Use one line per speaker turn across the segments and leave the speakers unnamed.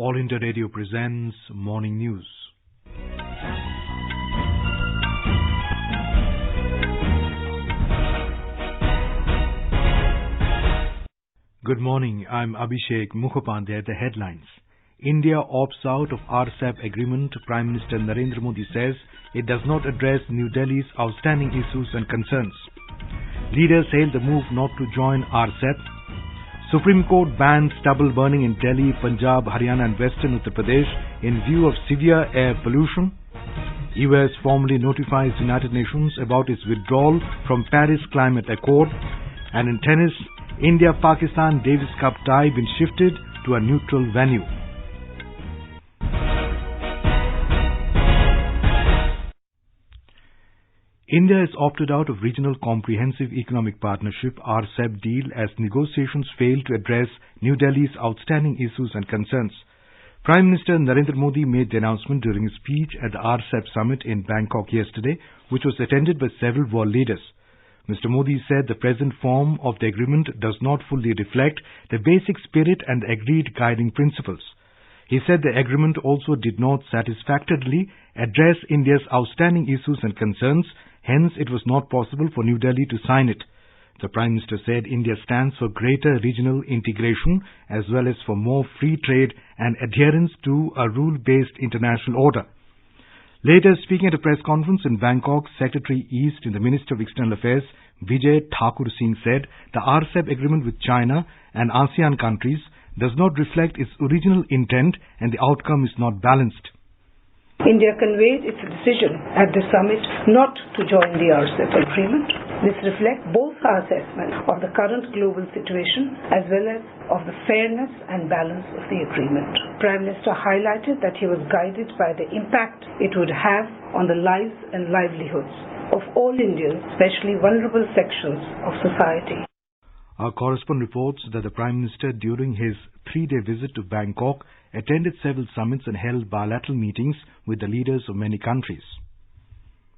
All India Radio presents Morning News. Good morning, I'm Abhishek Mukhopadhyay. The headlines. India opts out of RCEP agreement. Prime Minister Narendra Modi says it does not address New Delhi's outstanding issues and concerns. Leaders hail the move not to join RCEP. Supreme Court bans stubble burning in Delhi, Punjab, Haryana and Western Uttar Pradesh in view of severe air pollution. US formally notifies United Nations about its withdrawal from Paris Climate Accord. And in tennis, India-Pakistan Davis Cup tie been shifted to a neutral venue. India has opted out of Regional Comprehensive Economic Partnership RCEP deal as negotiations failed to address New Delhi's outstanding issues and concerns. Prime Minister Narendra Modi made the announcement during his speech at the RCEP summit in Bangkok yesterday, which was attended by several world leaders. Mr. Modi said the present form of the agreement does not fully reflect the basic spirit and agreed guiding principles. He said the agreement also did not satisfactorily address India's outstanding issues and concerns, hence it was not possible for New Delhi to sign it. The Prime Minister said India stands for greater regional integration as well as for more free trade and adherence to a rule-based international order. Later, speaking at a press conference in Bangkok, Secretary East in the Minister of External Affairs, Vijay Thakur Singh said the RCEP agreement with China and ASEAN countries does not reflect its original intent and the outcome is not balanced.
India conveyed its decision at the summit not to join the RCEP agreement. This reflects both our assessment of the current global situation as well as of the fairness and balance of the agreement. Prime Minister highlighted that he was guided by the impact it would have on the lives and livelihoods of all Indians, especially vulnerable sections of society.
Our correspondent reports that the Prime Minister, during his 3-day visit to Bangkok, attended several summits and held bilateral meetings with the leaders of many countries.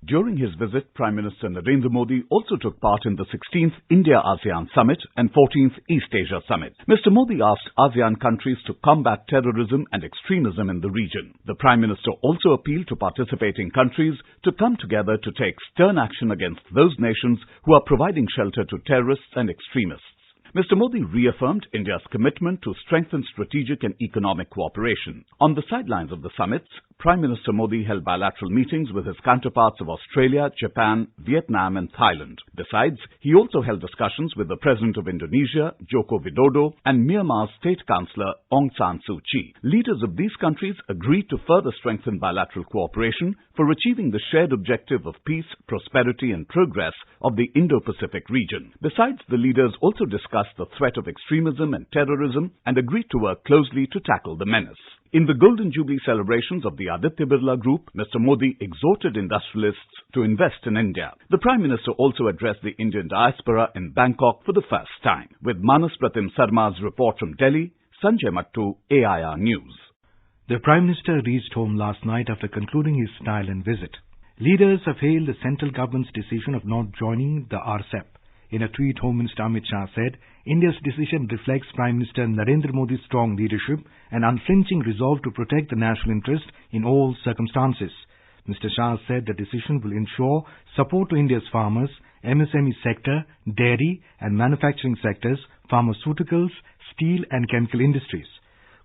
During his visit, Prime Minister Narendra Modi also took part in the 16th India-ASEAN Summit and 14th East Asia Summit. Mr. Modi asked ASEAN countries to combat terrorism and extremism in the region. The Prime Minister also appealed to participating countries to come together to take stern action against those nations who are providing shelter to terrorists and extremists. Mr. Modi reaffirmed India's commitment to strengthen strategic and economic cooperation. On the sidelines of the summits, Prime Minister Modi held bilateral meetings with his counterparts of Australia, Japan, Vietnam and Thailand. Besides, he also held discussions with the President of Indonesia, Joko Widodo, and Myanmar's State Councillor Aung San Suu Kyi. Leaders of these countries agreed to further strengthen bilateral cooperation for achieving the shared objective of peace, prosperity and progress of the Indo-Pacific region. Besides, the leaders also discussed the threat of extremism and terrorism and agreed to work closely to tackle the menace. In the Golden Jubilee celebrations of the Aditya Birla Group, Mr. Modi exhorted industrialists to invest in India. The Prime Minister also addressed the Indian diaspora in Bangkok for the first time. With Manas Pratim Sarma's report from Delhi, Sanjay Mattu, AIR News.
The Prime Minister reached home last night after concluding his Thailand visit. Leaders have hailed the central government's decision of not joining the RCEP. In a tweet, Home Minister Amit Shah said, India's decision reflects Prime Minister Narendra Modi's strong leadership and unflinching resolve to protect the national interest in all circumstances. Mr. Shah said the decision will ensure support to India's farmers, MSME sector, dairy and manufacturing sectors, pharmaceuticals, steel and chemical industries.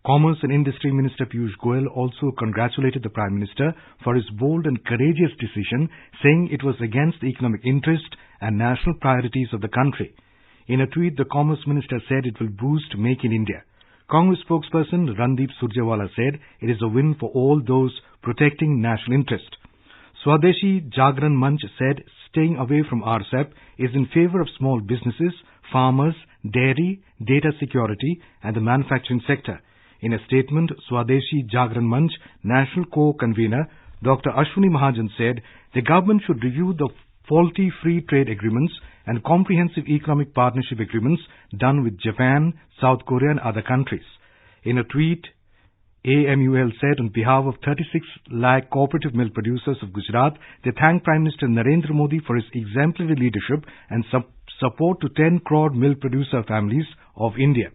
Commerce and Industry Minister Piyush Goyal also congratulated the Prime Minister for his bold and courageous decision, saying it was against the economic interest and national priorities of the country. In a tweet, the Commerce Minister said it will boost Make in India. Congress spokesperson Randeep Surjewala said it is a win for all those protecting national interest. Swadeshi Jagran Manch said staying away from RCEP is in favor of small businesses, farmers, dairy, data security and the manufacturing sector. In a statement, Swadeshi Jagran Manch National Co-Convener Dr. Ashwini Mahajan said the government should review the faulty free trade agreements and comprehensive economic partnership agreements done with Japan, South Korea and other countries. In a tweet, AMUL said on behalf of 36 lakh cooperative milk producers of Gujarat, they thank Prime Minister Narendra Modi for his exemplary leadership and support to 10 crore milk producer families of India.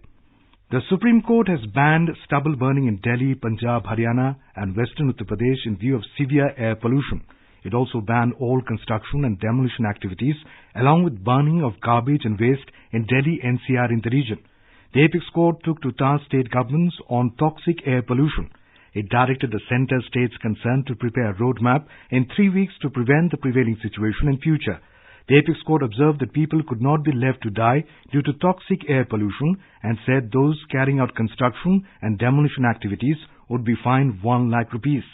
The Supreme Court has banned stubble burning in Delhi, Punjab, Haryana and western Uttar Pradesh in view of severe air pollution. It also banned all construction and demolition activities along with burning of garbage and waste in Delhi NCR in the region. The apex court took to task state governments on toxic air pollution. It directed the centre states concerned to prepare a roadmap in 3 weeks to prevent the prevailing situation in future. The apex court observed that people could not be left to die due to toxic air pollution and said those carrying out construction and demolition activities would be fined 1 lakh rupees.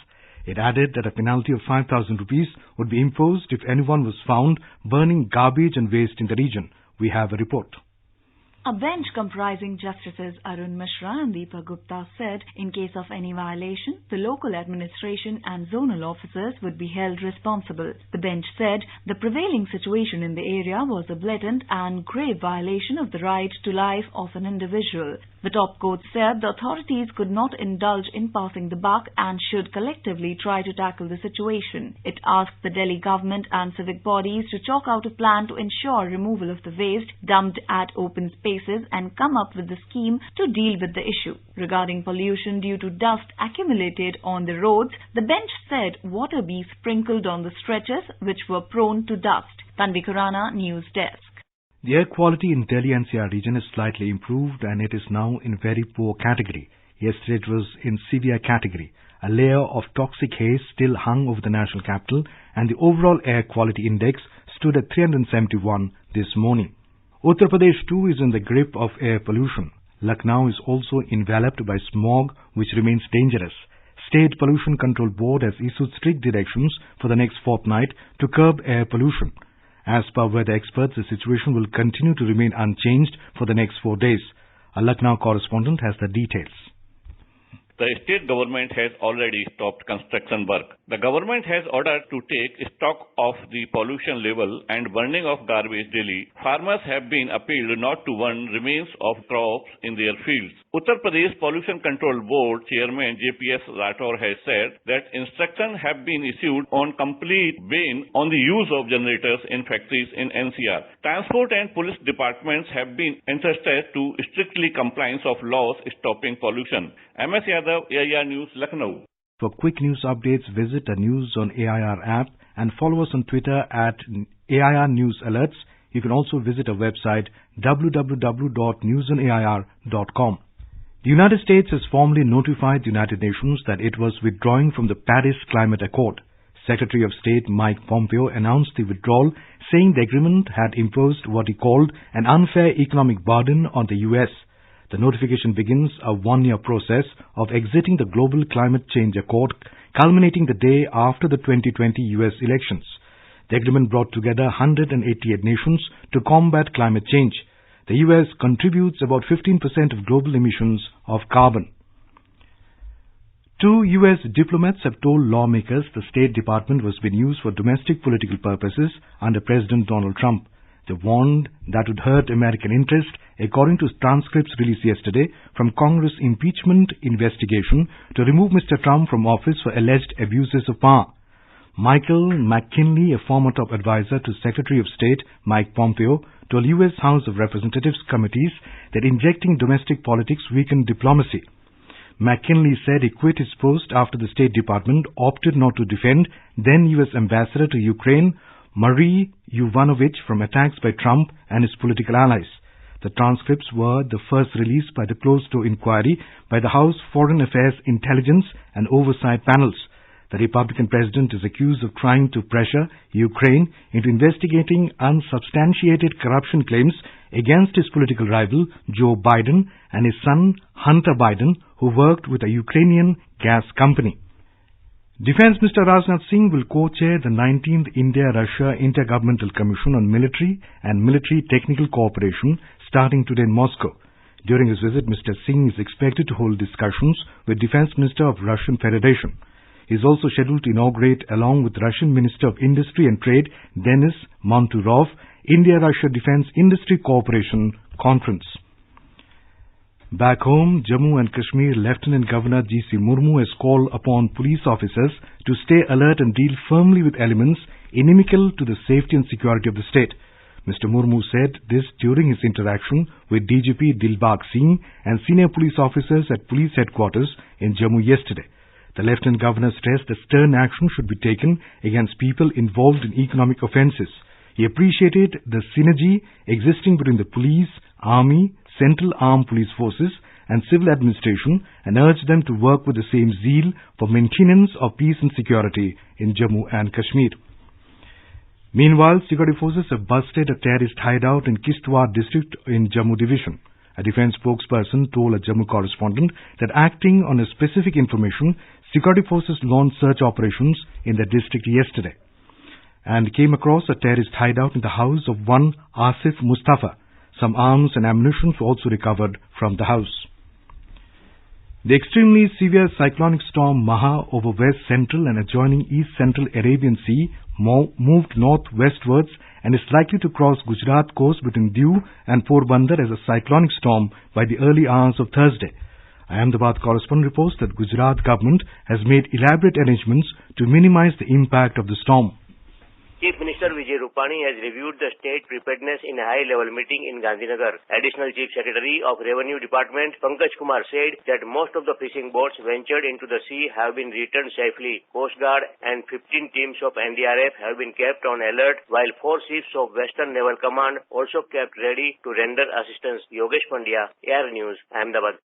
It added that a penalty of 5,000 rupees would be imposed if anyone was found burning garbage and waste in the region. We have a report.
A bench comprising Justices Arun Mishra and Deepak Gupta said in case of any violation, the local administration and zonal officers would be held responsible. The bench said the prevailing situation in the area was a blatant and grave violation of the right to life of an individual. The top court said the authorities could not indulge in passing the buck and should collectively try to tackle the situation. It asked the Delhi government and civic bodies to chalk out a plan to ensure removal of the waste dumped at open spaces and come up with a scheme to deal with the issue. Regarding pollution due to dust accumulated on the roads, the bench said water be sprinkled on the stretches which were prone to dust. Tanvi Khurana, News Desk.
The air quality in Delhi NCR region is slightly improved and it is now in very poor category. Yesterday it was in severe category. A layer of toxic haze still hung over the national capital and the overall air quality index stood at 371 this morning. Uttar Pradesh too is in the grip of air pollution. Lucknow is also enveloped by smog which remains dangerous. State Pollution Control Board has issued strict directions for the next fortnight to curb air pollution. As per weather experts, the situation will continue to remain unchanged for the next 4 days. A Lucknow correspondent has the details.
The state government has already stopped construction work. The government has ordered to take stock of the pollution level and burning of garbage daily. Farmers have been appealed not to burn remains of crops in their fields. Uttar Pradesh Pollution Control Board Chairman JPS Rathore has said that instructions have been issued on complete ban on the use of generators in factories in NCR. Transport and police departments have been entrusted to strictly compliance of laws stopping pollution. MS Yadav, AIR News, Lucknow.
For quick news updates, visit the News on AIR app and follow us on Twitter at AIR News Alerts. You can also visit our website www.newsonair.com. The United States has formally notified the United Nations that it was withdrawing from the Paris Climate Accord. Secretary of State Mike Pompeo announced the withdrawal, saying the agreement had imposed what he called an unfair economic burden on the U.S. The notification begins a 1-year process of exiting the Global Climate Change Accord, culminating the day after the 2020 U.S. elections. The agreement brought together 188 nations to combat climate change. The U.S. contributes about 15% of global emissions of carbon. 2 U.S. diplomats have told lawmakers the State Department was being used for domestic political purposes under President Donald Trump. They warned that would hurt American interest, according to transcripts released yesterday from Congress impeachment investigation to remove Mr. Trump from office for alleged abuses of power. Michael McKinley, a former top advisor to Secretary of State Mike Pompeo, told U.S. House of Representatives committees that injecting domestic politics weakened diplomacy. McKinley said he quit his post after the State Department opted not to defend then U.S. Ambassador to Ukraine Marie Yovanovitch from attacks by Trump and his political allies. The transcripts were the first released by the closed-door inquiry by the House Foreign Affairs Intelligence and Oversight panels. The Republican president is accused of trying to pressure Ukraine into investigating unsubstantiated corruption claims against his political rival Joe Biden and his son Hunter Biden, who worked with a Ukrainian gas company. Defence Minister Rajnath Singh will co-chair the 19th India-Russia Intergovernmental Commission on Military and Military Technical Cooperation starting today in Moscow. During his visit, Mr. Singh is expected to hold discussions with Defence Minister of Russian Federation. He is also scheduled to inaugurate, along with Russian Minister of Industry and Trade Denis Manturov, India-Russia Defence Industry Cooperation Conference. Back home, Jammu and Kashmir Lieutenant Governor G.C. Murmu has called upon police officers to stay alert and deal firmly with elements inimical to the safety and security of the state. Mr. Murmu said this during his interaction with DGP Dilbag Singh and senior police officers at police headquarters in Jammu yesterday. The Lieutenant Governor stressed that stern action should be taken against people involved in economic offences. He appreciated the synergy existing between the police, army, central armed police forces and civil administration and urged them to work with the same zeal for maintenance of peace and security in Jammu and Kashmir. Meanwhile, security forces have busted a terrorist hideout in Kishtwar district in Jammu division. A defence spokesperson told a Jammu correspondent that acting on a specific information, security forces launched search operations in the district yesterday and came across a terrorist hideout in the house of one Asif Mustafa. Some arms and ammunition were also recovered from the house. The extremely severe cyclonic storm Maha over west central and adjoining east central Arabian Sea moved northwestwards and is likely to cross Gujarat coast between Diu and Porbandar as a cyclonic storm by the early hours of Thursday. Ahmedabad correspondent reports that Gujarat government has made elaborate arrangements to minimize the impact of the storm.
Chief Minister Vijay Rupani has reviewed the state preparedness in a high-level meeting in Gandhinagar. Additional Chief Secretary of Revenue Department Pankaj Kumar said that most of the fishing boats ventured into the sea have been returned safely. Coast Guard and 15 teams of NDRF have been kept on alert, while 4 ships of Western Naval Command also kept ready to render assistance. Yogesh Pandya, Air News, Ahmedabad.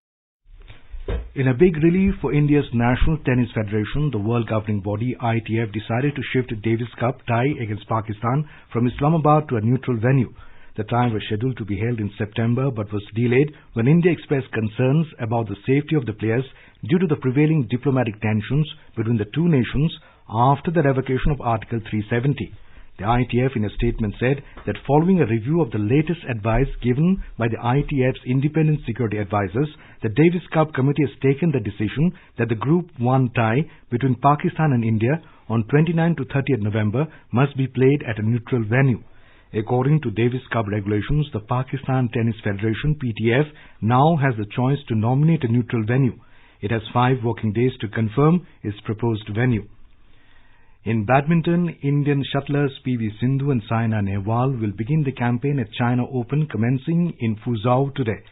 In a big relief for India's National Tennis Federation, the world governing body ITF decided to shift Davis Cup tie against Pakistan from Islamabad to a neutral venue. The tie was scheduled to be held in September but was delayed when India expressed concerns about the safety of the players due to the prevailing diplomatic tensions between the two nations after the revocation of Article 370. The ITF in a statement said that following a review of the latest advice given by the ITF's independent security advisors, the Davis Cup committee has taken the decision that the Group 1 tie between Pakistan and India on 29 to 30th November must be played at a neutral venue. According to Davis Cup regulations, the Pakistan Tennis Federation PTF now has the choice to nominate a neutral venue. It has 5 working days to confirm its proposed venue. In badminton, Indian shuttlers PV Sindhu and Saina Nehwal will begin the campaign at China Open commencing in Fuzhou today.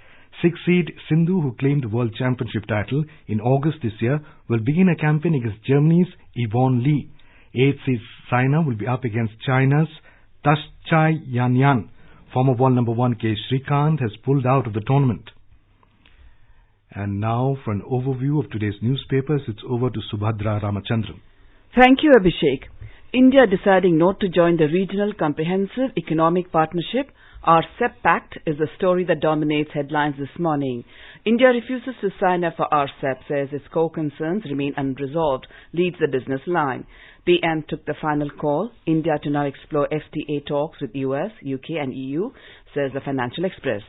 6th-seed Sindhu, who claimed the World Championship title in August this year, will begin a campaign against Germany's Yvonne Li. 8th-seed Saina will be up against China's Taschai Yanyan. Former world number 1 K. Srikanth has pulled out of the tournament. And now for an overview of today's newspapers, it's over to Subhadra Ramachandran.
Thank you, Abhishek. India deciding not to join the Regional Comprehensive Economic Partnership RCEP Pact is the story that dominates headlines this morning. India refuses to sign up for RCEP, says its core concerns remain unresolved, leads the business line. PM took the final call. India to now explore FTA talks with US, UK and EU, says the Financial Express.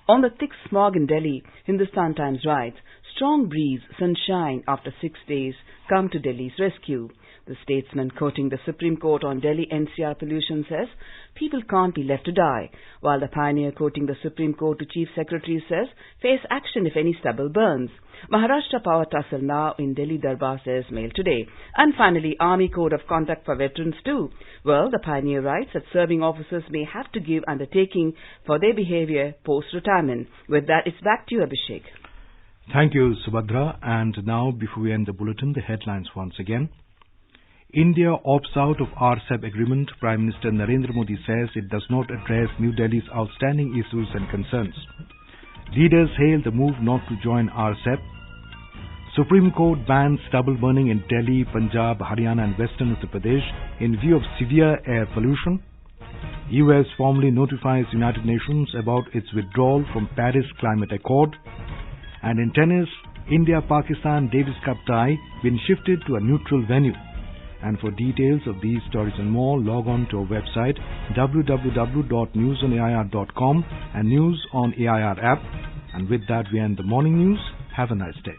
On the thick smog in Delhi, Hindustan Times writes, strong breeze, sunshine after 6 days come to Delhi's rescue. The statesman quoting the Supreme Court on Delhi NCR pollution says, people can't be left to die, while the pioneer quoting the Supreme Court to Chief Secretary says, face action if any stubble burns. Maharashtra power tussle now in Delhi Darbar, says Mail today. And finally, Army Code of Conduct for veterans too. Well, the pioneer writes that serving officers may have to give undertaking for their behavior post-retirement. With that, it's back to you, Abhishek.
Thank you, Subhadra. And now, before we end the bulletin, the headlines once again. India opts out of RCEP agreement. Prime Minister Narendra Modi says it does not address New Delhi's outstanding issues and concerns. Leaders hail the move not to join RCEP. Supreme Court bans stubble burning in Delhi, Punjab, Haryana and Western Uttar Pradesh in view of severe air pollution. US formally notifies United Nations about its withdrawal from Paris Climate Accord. And in tennis, India-Pakistan Davis Cup tie been shifted to a neutral venue. And for details of these stories and more, log on to our website www.newsonair.com and News on AIR app. And with that, we end the morning news. Have a nice day.